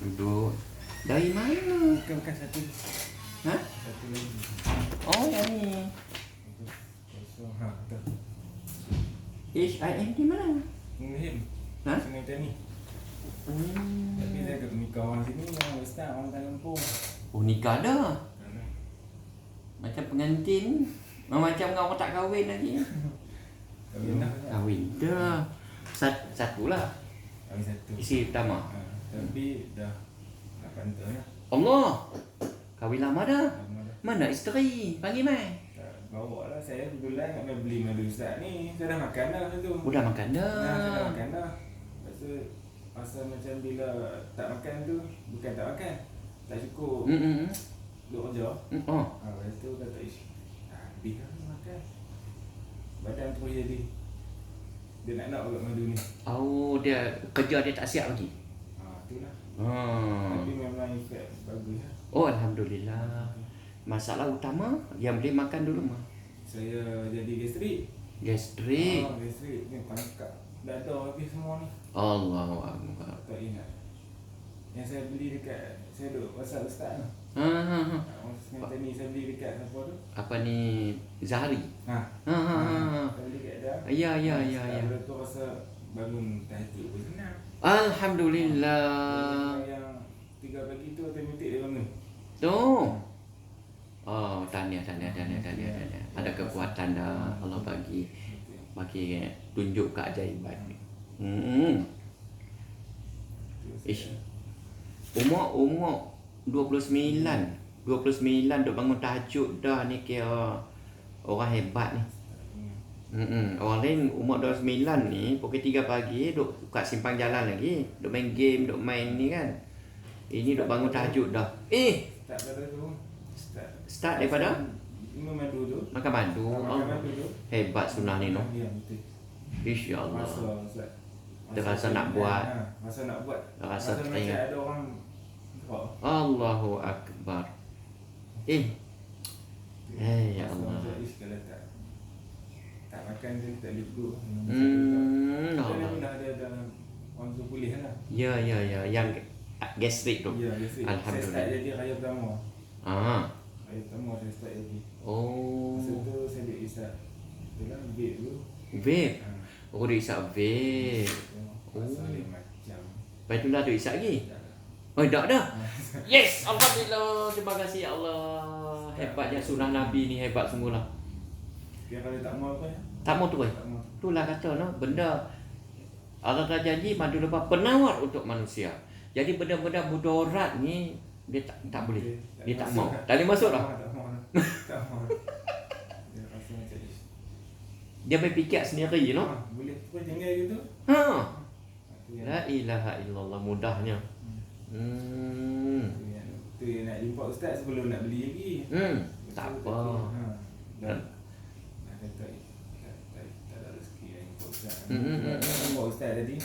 Duduk. Dari mana? Bukan satu. Ha? Satu lagi. Oh, yang ni. Kosong. Ha, betul. HIM di mana? Muhim. Ha? Sungai Tani. Tapi saya kat nikah orang sini yang ustaz orang Tanjung. Oh, nikah dah. Macam pengantin. Macam orang tak kahwin lagi. Kahwin dah. Kahwin dah. Satu lah. Kahwin satu. Isteri pertama. Ha, tapi dah 8 tahun lah. Allah. Kahwin lama dah. Lama dah. Mana isteri? Panggil mai. Tak, bawa lah saya kebetulan nak main beli madu ustaz ni. Saya dah makan dah masa tu. Udah makan Nah, saya dah dah. makan dah. Lepas tu masa macam bila tak makan tu, bukan tak makan, tak cukup duduk kerja. Oh. Lepas tu kata ish, habis lah makan. Badan terus jadi. Dia nak kat madu ni. Oh, dia kerja dia tak siap lagi. Itulah. Hmm. Tapi memang efek bagus lah. Oh, alhamdulillah. Masalah utama yang boleh makan dulu mah. Saya jadi gastrik. Gastrik. Gastrik ni pangkat dada habis semua ni. Allahu akbar. Tak ingat. Yang saya beli dekat, saya duduk pasal ustaz tu. Ha. Orang semata ni saya beli dekat siapa tu? Apa ni? Zahari. Ha. Ha. Saya beli dekat dia. Ya, ya, ya, ya. Lepas tu rasa bangun tahajud pun senang. Alhamdulillah. Yang 3 pagi tu automatik dia bangun. Tu. Oh, tahniah. Ada kekuatan dah Allah bagi tunjuk keajaiban. Ish. Umur 29 duk bangun tahajud dah ni kira orang hebat ni. Orang lain umur 29 ni pukul 3 pagi duk kat simpang jalan lagi, duk main game, duk main ni kan. Ini duk bangun tahajud dah. Tak pada tu. Start daripada minum madu tu. makan madu. Makan madu tu. Hebat sunnah ni no. Ya, betul. Insya-Allah. Masa Terasa nak buat. Masa nak buat. Rasa macam teringat. ada orang Allahu akbar. Ya Allah. Kalau tak makan dia tak boleh duduk. Allah. Dah ada orang tu pulih lah. Ya. Yang gastrik tu. Ya, biasa. Alhamdulillah. Saya start jadi raya pertama. Raya pertama saya start jadi. Oh. Masa tu saya duduk isap. Itulah vape tu. Vape. Oh, dia isap vape. Pasal dia macam. Lepas tu dah tu isap lagi. Oh, dah dah. Yes, alhamdulillah. Terima kasih ya Allah. Hebatnya sunnah Nabi ni, hebat sungguhlah. Dia kalau tak mau apa ya? Tak mau terus. Tak mau. Itulah kata no, benda Allah dah janji madu lepas penawar untuk manusia. Jadi benda-benda mudarat ni dia tak boleh. Dia tak mau. Tak boleh masuk dah. Tak mau. Tak mau. Dia rasa macam ni. Dia berfikir sendiri no. Boleh pun jangan gitu. La ilaha illallah, mudahnya. Tu yang nak jumpa ustaz sebelum nak beli lagi. Tak apa. Dah kata tak ada rezeki yang jumpa ustaz. Jumpa ustaz tadi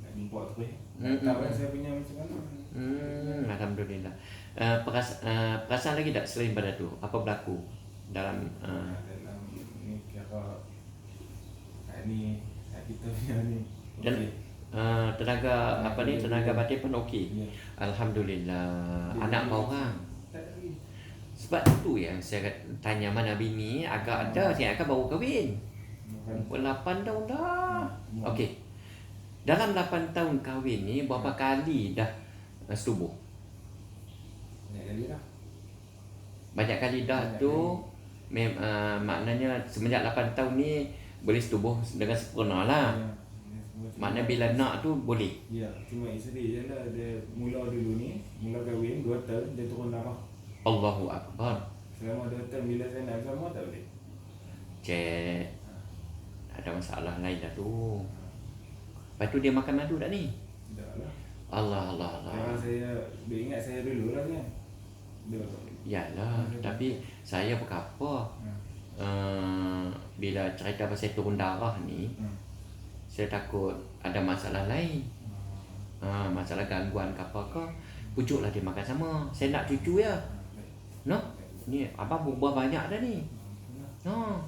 nak jumpa terus. Tahu kan saya punya macam mana. Alhamdulillah. Perasaan lagi tak selain pada tu? Apa berlaku dalam dalam ni kira ni kita punya ni. dan tenaga apa ni, tenaga batin pun okey. Ya. Alhamdulillah. Anak berapa orang? Tak ada lagi. Sebab tu yang saya tanya mana bini agak ada, saya akan baru kahwin. Umur 8 tahun dah. Okey. Dalam 8 tahun kahwin ni berapa kali dah setubuh? Banyak kali dah. Banyak kali dah tu. Maknanya semenjak 8 tahun ni boleh setubuh dengan sempurna lah. Maknanya bila nak tu boleh. Ya, cuma isteri je lah. Dia mula dulu ni, mula kahwin 2 tahun, dia turun darah. Allahu Akbar. Selama 2 tahun bila saya nak bersama tak boleh. Cik, ada masalah lain dah tu. Lepas tu dia makan madu tak ni? Tak lah. Allah. Sekarang saya, dia ingat saya dulu lah kan. Dia, Yalah, tapi saya berkapa bila cerita pasal turun darah ni, saya takut ada masalah lain. Masalah gangguan ke apa ke, pujuklah dia makan sama. Saya nak cucu ya. No? Ni abang berubah banyak dah ni. No.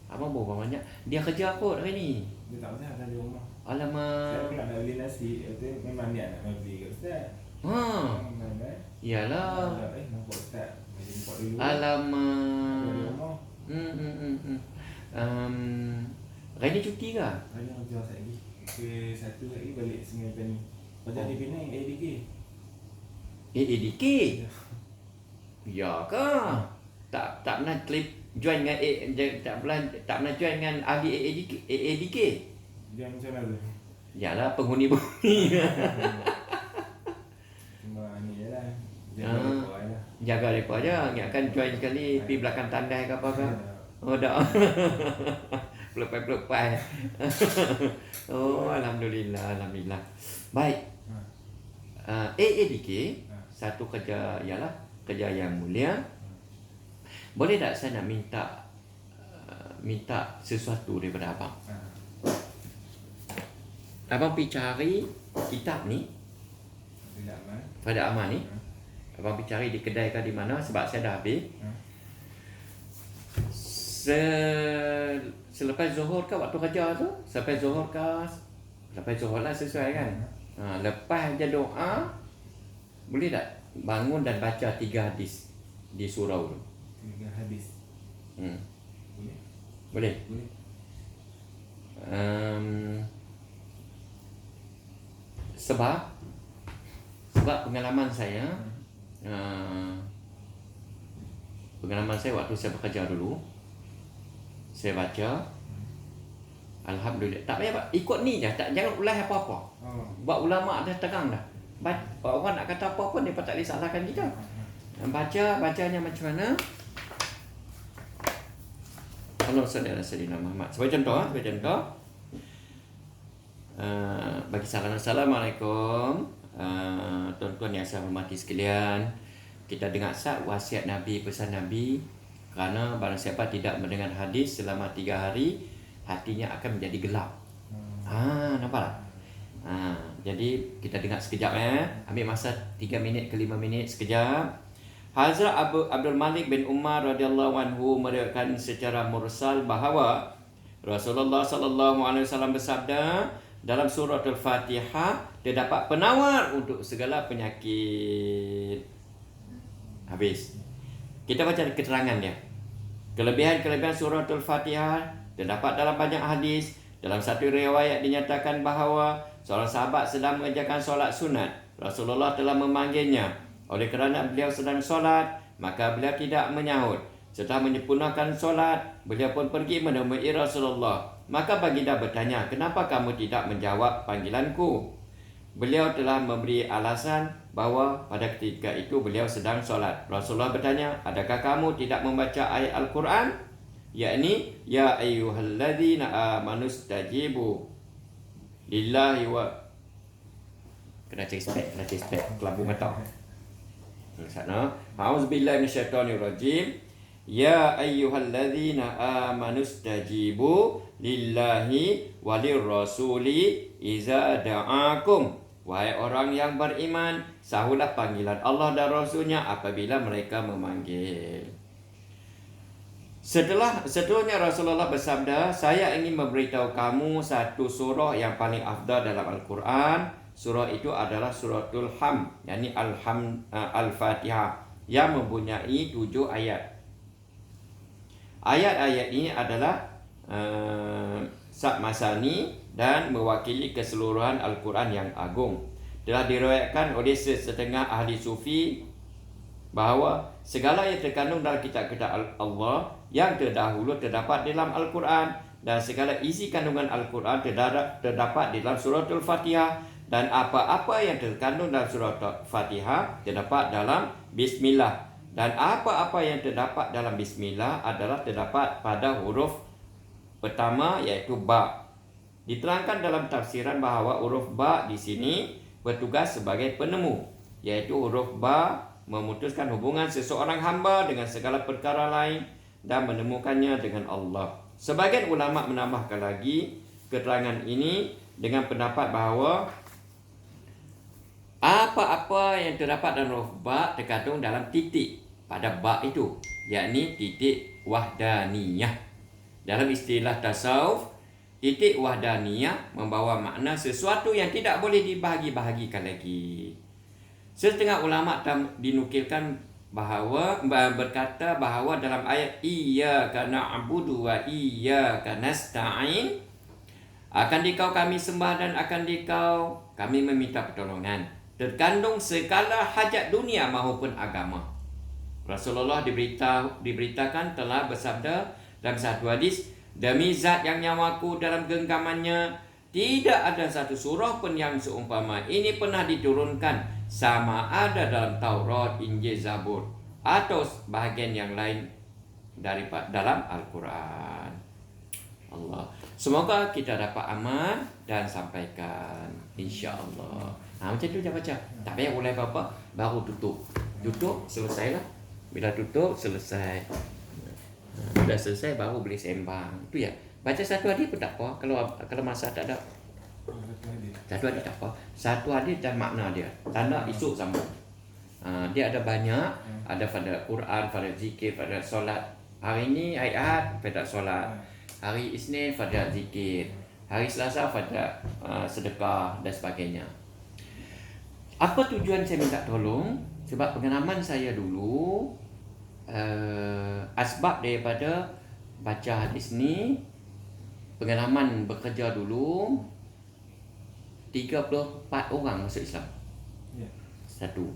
Abang berubah banyak. Dia kerja kot hari ni. Dia tak usah ada di rumah. Alamak. Saya pula nak beli nasi, itu memang niat nak beli kat ustaz. Yalah. Nampak ustaz. Jadi jumpa dulu. Ada Alamak. rumah. Rani cuti ke? Ada kerja lagi. Ke satu lagi balik Sungai Petani. Kerja di Penang, ADK. ADK? Ya ke? Tak pernah join dengan tak pernah join dengan ahli ADK. Dia macam mana tu? Yalah, penghuni-penghuni. Cuma ni je lah. Jaga mereka lah. Jaga mereka je. Ingatkan join sekali pergi belakang tandai ke apa ke. Oh dah. Pelupai. Oh, Alhamdulillah. Baik. ADK satu kerja yang mulia. Boleh tak saya nak minta sesuatu daripada abang? Abang pergi cari kitab ni pada Aman ni. Abang pergi cari di kedai ke di mana sebab saya dah habis. Selepas Zuhur ke waktu kerja tu? Lepas Zuhur lah sesuai kan? Lepas je doa, boleh tak bangun dan baca 3 hadis di surau tu? 3 hadis. Boleh? Sebab pengalaman saya waktu saya bekerja dulu, saya baca, Alhamdulillah. Tak payah ikut ni je, jangan ulah apa-apa. Buat ulama' dah terang dah. Orang nak kata apa-apa, dia tak boleh salahkan kita. Bacanya macam mana? Allah Sayyidina Muhammad. Sebagai contoh, bagi salam. Assalamualaikum, tuan-tuan yang saya hormati sekalian. Kita dengar sat wasiat Nabi, pesan Nabi. Kerana barang siapa tidak mendengar hadis selama 3 hari, hatinya akan menjadi gelap. Nampak tak? Jadi kita dengar sekejap ambil masa 3 minit ke 5 minit sekejap. Hazrat Abdul Malik bin Umar radhiyallahu anhu meriwayatkan secara mursal bahawa Rasulullah sallallahu alaihi wasallam bersabda, dalam surah Al-Fatihah terdapat penawar untuk segala penyakit. Habis. Kita baca keterangan dia. Kelebihan surah Al-Fatihah terdapat dalam banyak hadis. Dalam satu riwayat dinyatakan bahawa seorang sahabat sedang mengerjakan solat sunat. Rasulullah telah memanggilnya. Oleh kerana beliau sedang solat, maka beliau tidak menyahut. Setelah menyempurnakan solat, beliau pun pergi menemui Rasulullah. Maka baginda bertanya, kenapa kamu tidak menjawab panggilanku? Beliau telah memberi alasan bahawa pada ketika itu beliau sedang solat. Rasulullah bertanya, adakah kamu tidak membaca ayat Al-Quran? Yakni, ya ayyuhalladzina amanu stajibu lillahi wa... Kena cari spek, kelabu mata. Sana. A'udzubillahi minasyaitonirrajim. Ya ayyuhalladzina amanu stajibu lillahi walirrasuli iza da'akum. Wahai orang yang beriman, sahulah panggilan Allah dan Rasulnya apabila mereka memanggil. Setelahnya Rasulullah bersabda, saya ingin memberitahu kamu satu surah yang paling afdal dalam Al-Quran. Surah itu adalah suratul Hamd, yakni Al-Fatihah, yang mempunyai 7 ayat. Ayat-ayat ini adalah masani dan mewakili keseluruhan Al-Quran yang agung. Telah diriwayatkan oleh setengah ahli sufi bahawa segala yang terkandung dalam kitab-kitab Allah yang terdahulu terdapat dalam Al-Quran, dan segala isi kandungan Al-Quran terdapat dalam suratul Fatihah, dan apa-apa yang terkandung dalam surah Fatihah terdapat dalam Bismillah, dan apa-apa yang terdapat dalam Bismillah adalah terdapat pada huruf pertama, iaitu ba. Diterangkan dalam tafsiran bahawa huruf ba di sini bertugas sebagai penemu, iaitu huruf ba memutuskan hubungan seseorang hamba dengan segala perkara lain dan menemukannya dengan Allah. Sebagian ulama menambahkan lagi keterangan ini dengan pendapat bahawa apa-apa yang terdapat dalam huruf ba terkandung dalam titik pada ba itu, yakni titik wahdaniyah. Dalam istilah tasawuf, titik wahdaniyah membawa makna sesuatu yang tidak boleh dibahagi-bahagikan lagi. Setengah ulama dinukilkan bahawa berkata bahawa dalam ayat iyyaka na'budu wa iyyaka nasta'in, akan dikau kami sembah dan akan dikau kami meminta pertolongan, terkandung segala hajat dunia maupun agama. Rasulullah diberitakan telah bersabda dalam satu hadis, demi zat yang nyawaku dalam genggamannya, tidak ada satu surah pun yang seumpama ini pernah diturunkan, sama ada dalam Taurat, Injil, Zabur atau bahagian yang lain daripada dalam Al-Quran. Allah. Semoga kita dapat aman dan sampaikan, insya-Allah. Macam tu je baca. Tak payah mulai apa-apa, baru tutup. Tutup, selesailah. Bila tutup, selesai. Bila selesai baru boleh sembang. Itu ya. Baca satu hadis pun tak apa. Kalau masa tak ada. Satu hadis tak apa. Satu hadis dan makna dia. Tanda esok sambung. Dia ada banyak. Ada pada Quran, pada zikir, pada solat. Hari ni hari Ahad pada solat. Hari Isnin pada zikir. Hari Selasa pada sedekah dan sebagainya. Apa tujuan saya minta tolong? Sebab pengalaman saya dulu, asbab daripada baca hadis ni, pengalaman bekerja dulu, 34 orang masuk Islam. Satu.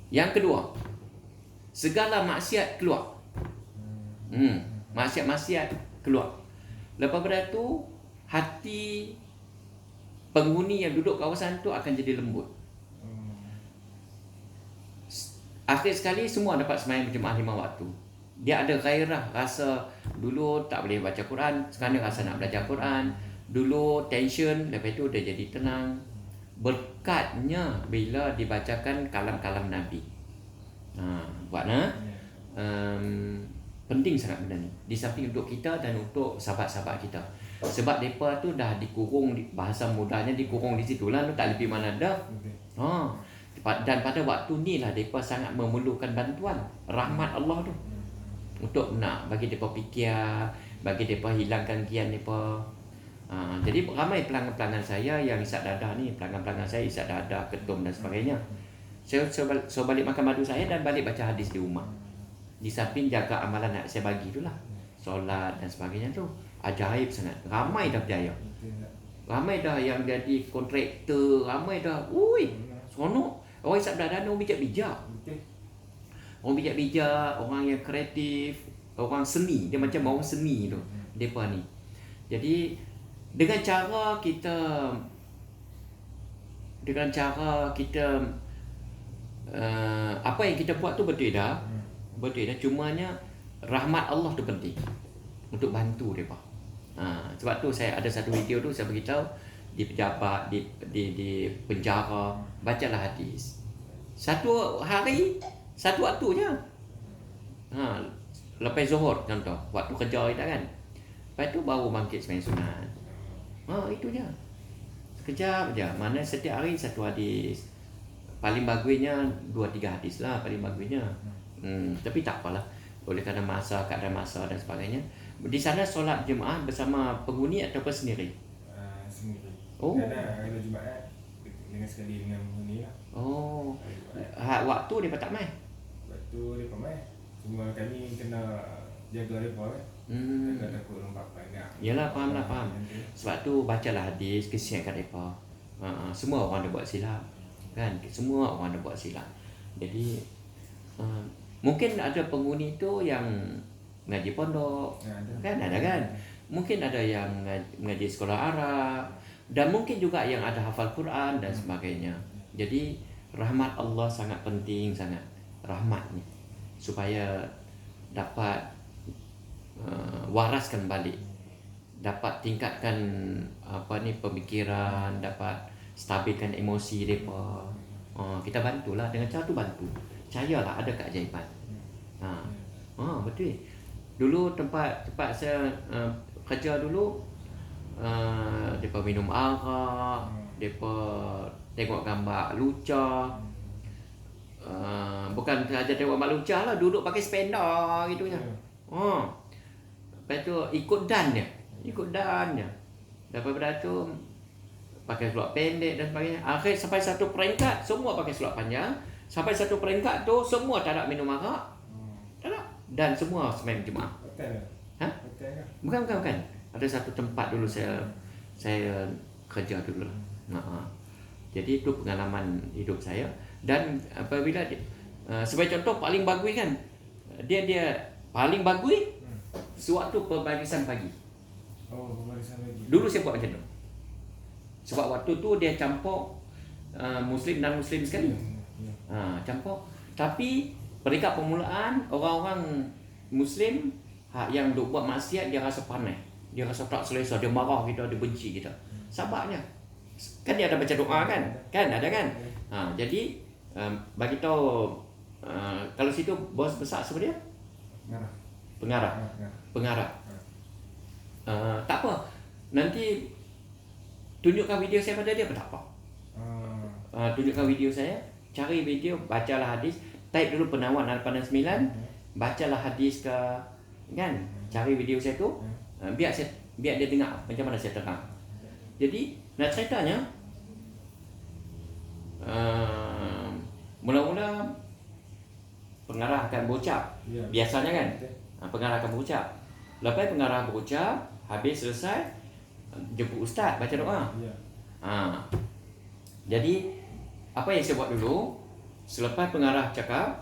Yang kedua, segala maksiat keluar. Maksiat-maksiat keluar. Lepas pada tu, hati penghuni yang duduk kawasan tu akan jadi lembut. Akhir sekali semua dapat sembahyang berjemaah 5 waktu. Dia ada gairah, rasa dulu tak boleh baca Quran, sekarang rasa nak belajar Quran. Dulu tension, lepas tu dia jadi tenang. Berkatnya bila dibacakan kalam-kalam Nabi. Buatnya penting sangat benda ni. Di samping untuk kita dan untuk sahabat-sahabat kita. Sebab mereka tu dah dikurung, bahasa mudahnya dikurung di situ lah, tak lebih mana dah. Dan pada waktu ni lah mereka sangat memerlukan bantuan, rahmat Allah tu, untuk nak bagi mereka fikir, bagi mereka hilangkan kian mereka. Jadi ramai pelanggan-pelanggan saya yang isap dadah ni, pelanggan-pelanggan saya isap dadah, ketum dan sebagainya. Saya balik makan madu saya dan balik baca hadis di rumah. Di samping jaga amalan yang saya bagi tu lah, solat dan sebagainya tu. Ajaib sangat. Ramai dah berjaya. Ramai dah yang jadi kontraktor, ramai dah. Seronok. Orang isap dadah ni orang bijak-bijak. Orang bijak-bijak, orang yang kreatif, orang seni. Dia macam orang seni tu, mereka ni. Jadi dengan cara kita apa yang kita buat tu betul dah. Cumanya rahmat Allah tu penting untuk bantu mereka. Sebab tu saya ada satu video tu saya beritahu, di pejabat, di penjara, bacalah hadis. Satu hari, satu waktu je. Lepas Zuhur contoh, waktu kerja kita kan. Lepas tu baru bangkit sembahyang sunat. Itu je. Sekejap je. Mana setiap hari satu hadis. Paling bagusnya 2-3 hadis lah paling bagusnya. Tapi tak apalah. Oleh kerana keadaan masa dan sebagainya. Di sana solat jemaah bersama penghuni ataupun sendiri? Sendiri. Kalau Jumaat dengan sekali dengan penghuni lah. Waktu dia tak main? Waktu dia tak main. Cuma kami kena jaga mereka kan. Kena takut orang banyak. Yalah, faham. Sebab tu bacalah hadis, kesiankan mereka. Semua orang ada buat silap. Kan? Semua orang ada buat silap. Jadi mungkin ada penghuni tu yang ngaji pondok. Kan ada kan? Mungkin ada yang ngaji sekolah Arab. Dan mungkin juga yang ada hafal Quran dan sebagainya. Jadi rahmat Allah sangat penting sangat. Rahmat ni. Supaya dapat waraskan balik. Dapat tingkatkan pemikiran, dapat stabilkan emosi mereka. Kita bantulah dengan cara tu bantu. Percayalah ada keajaiban. Betul. Dulu tempat saya kerja dulu, mereka minum arak, mereka tengok gambar lucah. Bukan sahaja tengok gambar lucah lah, duduk pakai spender gitu je. Lepas tu ikut dan dia. Daripada tu pakai seluar pendek dan sebagainya. Akhir sampai satu peringkat semua pakai seluar panjang. Sampai satu peringkat tu semua tak ada minum arak. Tak ada. Dan semua sembang Jumaat. Hotel ke? Ha? Hotel ke? Bukan. Ada satu tempat dulu saya kerja dulu. Jadi itu pengalaman hidup saya. Dan apabila sebagai contoh paling bagus kan, dia paling bagus sewaktu pembarisan pagi. Oh, pembarisan lagi. Dulu saya buat macam tu. Sebab waktu tu dia campur Muslim dan Muslim sekali. Campur. Tapi peringkat permulaan orang-orang Muslim yang duk buat maksiat dia rasa panas. Dia rasa tak selesa, dia marah kita, dia benci kita. Sabarnya. Kan dia ada baca doa kan? Kan ada kan? Jadi bagi tahu kalau situ bos besar siapa dia? Pengarah. Tak apa. Nanti tunjukkan video saya pada dia tak apa. Tunjukkan video saya, cari video, bacalah hadis, type dulu Penawar 869, bacalah hadis ke kan? Cari video saya tu, biar dia dengar macam mana saya terang. Jadi nak ceritanya mula-mula pengarah akan berucap. Biasanya kan pengarah akan berucap. Lepas pengarah berucap, habis selesai jemput ustaz baca doa. Jadi apa yang saya buat dulu, selepas pengarah cakap,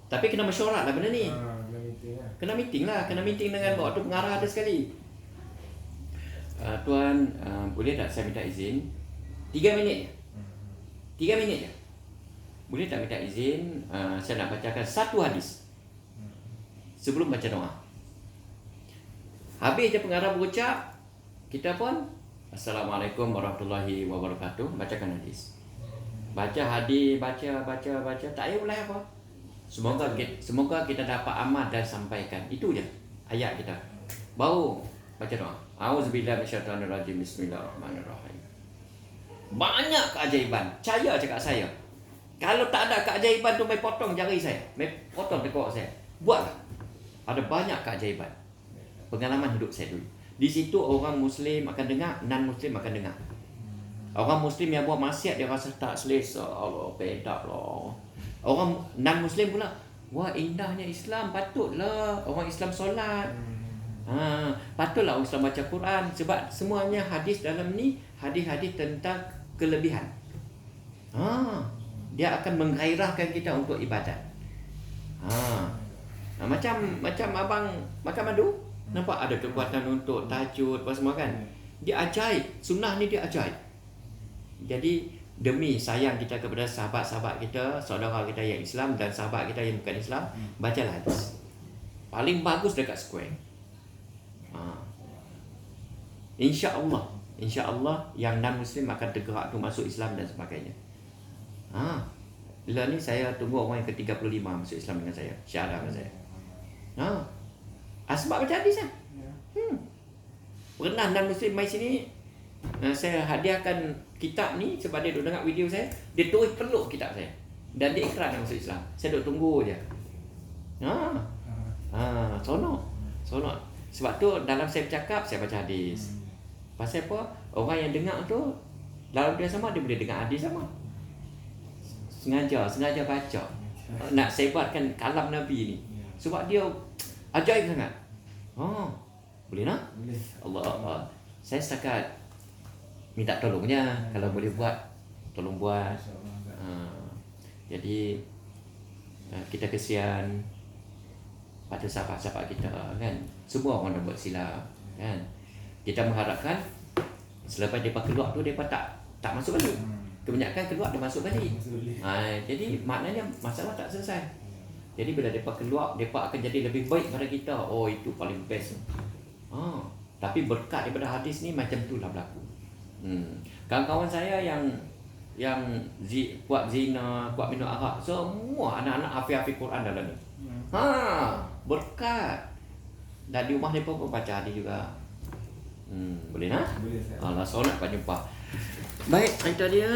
tapi kena mesyuarat lah benda ni. Kena meeting dengan waktu pengarah ada sekali. Tuan, boleh tak saya minta izin 3 minit je. Boleh tak minta izin, saya nak bacakan satu hadis sebelum baca doa. Habis je pengarah berucap, kita pun Assalamualaikum warahmatullahi wabarakatuh, bacakan hadis. Baca hadis, baca, tak payah ulang apa. Semoga kita dapat amal dan sampaikan. Itu je ayat kita. Baru baca doa. Auzubillahi minasyaitonirrajim. Bismillahirrahmanirrahim. Banyak keajaiban. Percaya cakap saya. Kalau tak ada keajaiban tu, mai potong jari saya. Mai potong tekuk saya. Buatlah. Ada banyak keajaiban. Pengalaman hidup saya dulu. Di situ orang Muslim akan dengar, non-Muslim akan dengar. Orang Muslim yang buat maksiat dia rasa tak selesa. Allah, pedak lah. Orang non-Muslim pula, wah indahnya Islam, patutlah orang Islam solat. Patutlah orang Islam baca Quran. Sebab semuanya hadis dalam ni, hadis-hadis tentang kelebihan. Dia akan menggairahkan kita untuk ibadat. Macam abang makan madu, nampak ada kekuatan untuk tahajud apa semua kan. Dia ajaib. Sunnah ni dia ajaib. Jadi demi sayang kita kepada sahabat-sahabat kita, saudara kita yang Islam dan sahabat kita yang bukan Islam, bacalah hadis. Paling bagus dekat square. InsyaAllah yang non-Muslim akan tergerak tu masuk Islam dan sebagainya. Bila ni saya tunggu orang yang ke-35 masuk Islam dengan saya, syahadah dengan saya. Sebab baca hadis lah. Pernah non-Muslim mai sini, saya hadiahkan kitab ni sebab dia duk dengar video saya, dia terus peluk kitab saya dan dia ikrar nak masuk Islam. Saya duk tunggu je. Sonok. Sebab tu dalam saya bercakap, saya baca hadis. Pasal apa? Orang yang dengar tu dalam dia sama, dia boleh dengar hadis sama. Sengaja baca. Nak sebarkan kalam Nabi ni. Sebab dia ajaib sangat. Boleh nak? Boleh. Allah. Saya setakat minta tolongnya. Kalau boleh buat, tolong buat. Jadi kita kesian pada sahabat-sahabat kita kan. Semua orang dah buat silap kan. Kita mengharapkan selepas mereka keluar tu mereka tak masuk balik. Kebanyakan keluar dia masuk balik. Jadi maknanya masalah tak selesai. Jadi bila mereka keluar, mereka akan jadi lebih baik pada kita. Itu paling best. Tapi berkat daripada hadis ni macam itulah berlaku. Kawan-kawan saya yang buat zina, buat minum arak, semua anak-anak hafiz Quran dalam ni. Berkat. Dan di rumah mereka pun baca hadis juga. Boleh nak? Boleh. Allah solat pak jumpa. Baik, cerita dia.